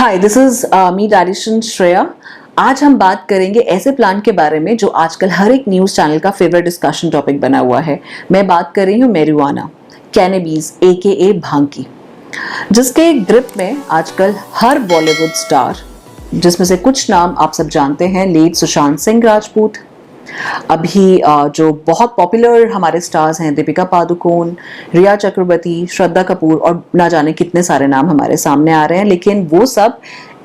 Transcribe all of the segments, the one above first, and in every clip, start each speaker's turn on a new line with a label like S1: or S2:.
S1: Hi, this is me dietitian Shreya. आज हम बात करेंगे ऐसे प्लांट के बारे में जो आजकल हर एक न्यूज़ चैनल का फेवरेट डिस्कशन टॉपिक बना हुआ है। मैं बात कर रही हूँ मैरिजुआना, कैनबिस AKA भांग की, जिसके ग्रिप में आजकल हर बॉलीवुड स्टार, जिसमें से कुछ नाम आप सब जानते हैं, लेट सुशांत सिंह राजपूत, अभी जो बहुत पॉपुलर हमारे स्टार्स हैं, दीपिका पादुकोण, रिया चक्रवर्ती, श्रद्धा कपूर और ना जाने कितने सारे नाम हमारे सामने आ रहे हैं। लेकिन वो सब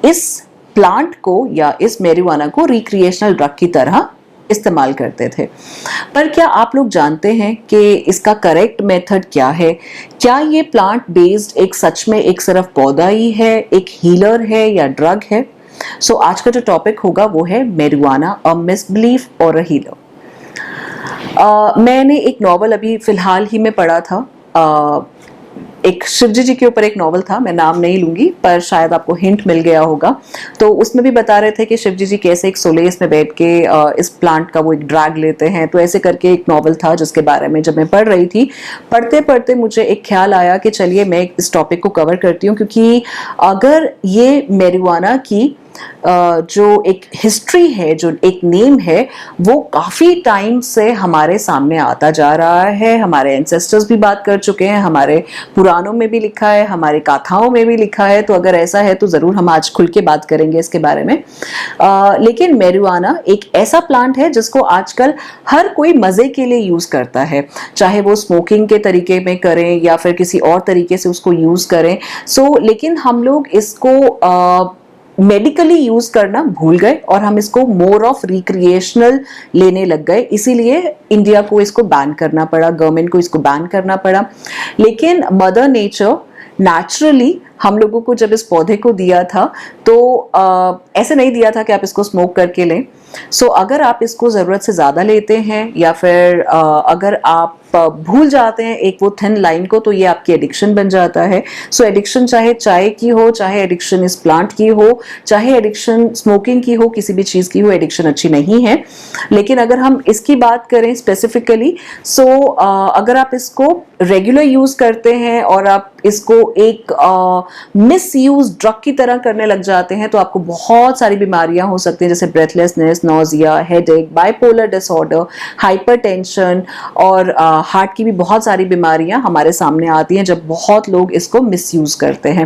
S1: इस प्लांट को या इस मैरिजुआना को रिक्रिएशनल ड्रग की तरह इस्तेमाल करते थे। पर क्या आप लोग जानते हैं कि इसका करेक्ट मेथड क्या है? क्या ये प्लांट बेस्ड एक सच में एक सिर्फ पौधा ही है, एक हीलर है या ड्रग है? सो आज का जो टॉपिक होगा वो है मैरिजुआना, अ मिसबिलीफ और अ हीलर। मैंने एक नॉवल अभी फिलहाल ही में पढ़ा था, एक शिवजी जी के ऊपर एक नॉवल था, मैं नाम नहीं लूंगी पर शायद आपको हिंट मिल गया होगा। तो उसमें भी बता रहे थे कि शिवजी जी कैसे एक सोलेस में बैठ के इस प्लांट का वो एक ड्रैग लेते हैं। तो ऐसे करके एक नॉवल था जिसके बारे में जब मैं पढ़ रही थी, पढ़ते पढ़ते मुझे एक ख्याल आया कि चलिए मैं इस टॉपिक को कवर करती हूँ, क्योंकि अगर ये मैरिजुआना की जो एक हिस्ट्री है, जो एक नेम है, वो काफ़ी टाइम से हमारे सामने आता जा रहा है। हमारे एंसेस्टर्स भी बात कर चुके हैं, हमारे पुराणों में भी लिखा है, हमारी गाथाओं में भी लिखा है। तो अगर ऐसा है तो ज़रूर हम आज खुल के बात करेंगे इसके बारे में। लेकिन मैरिजुआना एक ऐसा प्लांट है जिसको आजकल हर कोई मज़े के लिए यूज़ करता है, चाहे वो स्मोकिंग के तरीके में करें या फिर किसी और तरीके से उसको यूज़ करें। लेकिन हम लोग इसको मेडिकली यूज करना भूल गए और हम इसको मोर ऑफ रिक्रिएशनल लेने लग गए। इसीलिए इंडिया को इसको बैन करना पड़ा, गवर्नमेंट को इसको बैन करना पड़ा। लेकिन मदर नेचर नेचुरली हम लोगों को जब इस पौधे को दिया था तो ऐसे नहीं दिया था कि आप इसको स्मोक करके लें। अगर आप इसको ज़रूरत से ज़्यादा लेते हैं या फिर अगर आप भूल जाते हैं एक वो थिन लाइन को, तो ये आपकी एडिक्शन बन जाता है। एडिक्शन चाहे चाय की हो, चाहे एडिक्शन इस प्लांट की हो, चाहे एडिक्शन स्मोकिंग की हो, किसी भी चीज़ की हो, एडिक्शन अच्छी नहीं है। लेकिन अगर हम इसकी बात करें स्पेसिफिकली, अगर आप इसको रेगुलर यूज़ करते हैं और आप इसको एक मिस यूज ड्रग की तरह करने लग जाते हैं, तो आपको बहुत सारी बीमारियां हो सकती हैं, जैसे breathlessness, nausea, headache, bipolar disorder, hypertension और हार्ट की भी बहुत सारी बीमारियां हमारे सामने आती हैं जब बहुत लोग इसको मिसयूज करते हैं।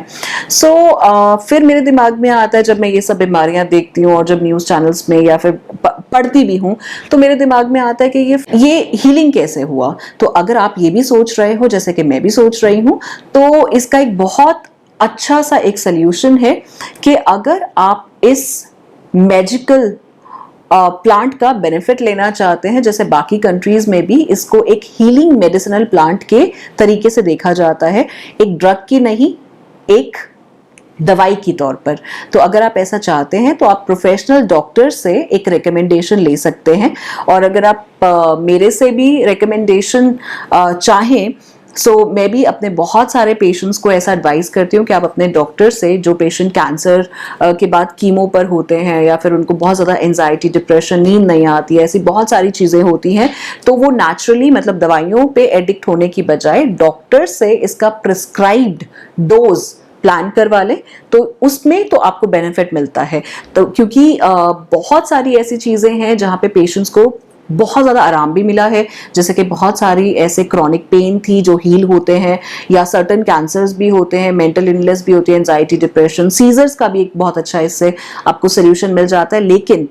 S1: फिर मेरे दिमाग में आता है, जब मैं ये सब बीमारियां देखती हूँ और जब न्यूज़ चैनल्स में या फिर पढ़ती भी हूँ, तो मेरे दिमाग में आता है कि ये हीलिंग कैसे हुआ। तो अगर आप ये भी सोच रहे हो जैसे कि मैं भी सोच रही हूँ, तो इसका एक बहुत अच्छा सा एक सल्यूशन है कि अगर आप इस मैजिकल प्लांट का बेनिफिट लेना चाहते हैं, जैसे बाकी कंट्रीज में भी इसको एक हीलिंग मेडिसिनल प्लांट के तरीके से देखा जाता है, एक ड्रग की नहीं, एक दवाई की तौर पर। तो अगर आप ऐसा चाहते हैं तो आप प्रोफेशनल डॉक्टर से एक रिकमेंडेशन ले सकते हैं। और अगर आप मेरे से भी रिकमेंडेशन चाहें, मैं भी अपने बहुत सारे पेशेंट्स को ऐसा एडवाइस करती हूँ कि आप अपने डॉक्टर से, जो पेशेंट कैंसर के बाद कीमो पर होते हैं या फिर उनको बहुत ज़्यादा एंजाइटी, डिप्रेशन, नींद नहीं आती है, ऐसी बहुत सारी चीज़ें होती हैं, तो वो नेचुरली मतलब दवाइयों पे एडिक्ट होने की बजाय डॉक्टर से इसका प्रिस्क्राइब्ड डोज प्लान करवा लें, तो उसमें तो आपको बेनिफिट मिलता है। तो क्योंकि बहुत सारी ऐसी चीज़ें हैं जहाँ पे पेशेंट्स को बहुत ज़्यादा आराम भी मिला है, जैसे कि बहुत सारी ऐसे क्रॉनिक पेन थी जो हील होते हैं, या सर्टन कैंसर्स भी होते हैं, मेंटल इलनेस भी होती है, एंजाइटी, डिप्रेशन, सीजर्स का भी एक बहुत अच्छा इससे आपको सोल्यूशन मिल जाता है। लेकिन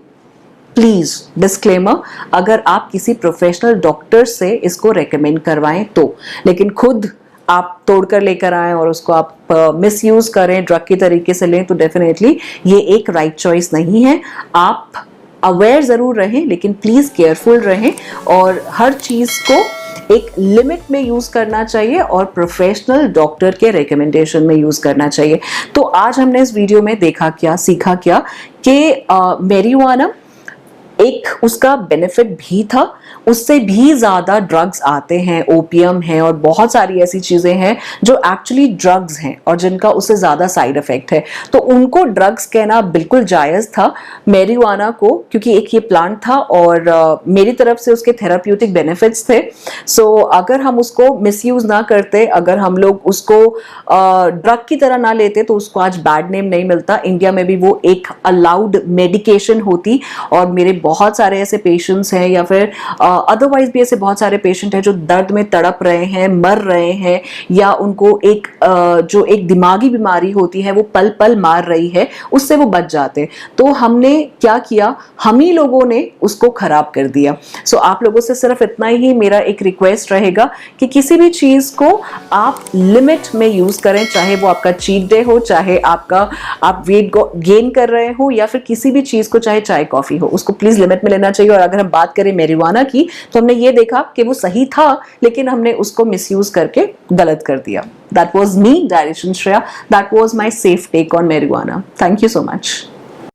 S1: प्लीज़ डिस्क्लेमर, अगर आप किसी प्रोफेशनल डॉक्टर से इसको रेकमेंड करवाएं तो, लेकिन खुद आप तोड़कर लेकर आएँ और उसको आप मिसयूज करें, ड्रग की तरीके से लें, तो डेफिनेटली ये एक राइट चॉइस नहीं है। आप अवेयर ज़रूर रहें, लेकिन प्लीज़ केयरफुल रहें और हर चीज़ को एक लिमिट में यूज़ करना चाहिए और प्रोफेशनल डॉक्टर के रिकमेंडेशन में यूज़ करना चाहिए। तो आज हमने इस वीडियो में देखा क्या, सीखा क्या कि मैरिजुआना एक उसका बेनिफिट भी था, उससे भी ज्यादा ड्रग्स आते हैं, ओपियम है और बहुत सारी ऐसी चीजें हैं जो एक्चुअली ड्रग्स हैं और जिनका उससे ज्यादा साइड इफेक्ट है। तो उनको ड्रग्स कहना बिल्कुल जायज था मैरिजुआना को, क्योंकि एक ये प्लांट था और मेरी तरफ से उसके थेराप्यूटिक बेनिफिट्स थे। सो अगर हम उसको मिसयूज ना करते, अगर हम लोग उसको ड्रग की तरह ना लेते तो उसको आज बैड नेम नहीं मिलता। इंडिया में भी वो एक अलाउड मेडिकेशन होती और मेरे बहुत सारे ऐसे पेशेंट्स हैं या फिर अदरवाइज भी ऐसे बहुत सारे पेशेंट हैं जो दर्द में तड़प रहे हैं, मर रहे हैं, या उनको एक जो एक दिमागी बीमारी होती है वो पल पल मार रही है, उससे वो बच जाते। तो हमने क्या किया, हम ही लोगों ने उसको खराब कर दिया। सो आप लोगों से सिर्फ इतना ही मेरा एक रिक्वेस्ट रहेगा कि किसी भी चीज को आप लिमिट में यूज करें, चाहे वो आपका चीट डे हो, चाहे आप वेट गेन कर रहे हो, या फिर किसी भी चीज को, चाहे चाय कॉफी हो, उसको प्लीज लिमिट में लेना चाहिए। और अगर हम बात करें मैरिजुआना की, तो हमने ये देखा कि वो सही था लेकिन हमने उसको मिसयूज करके गलत कर दिया। That was me, Direction Shreya. That was my safe take on marijuana. Thank you so much.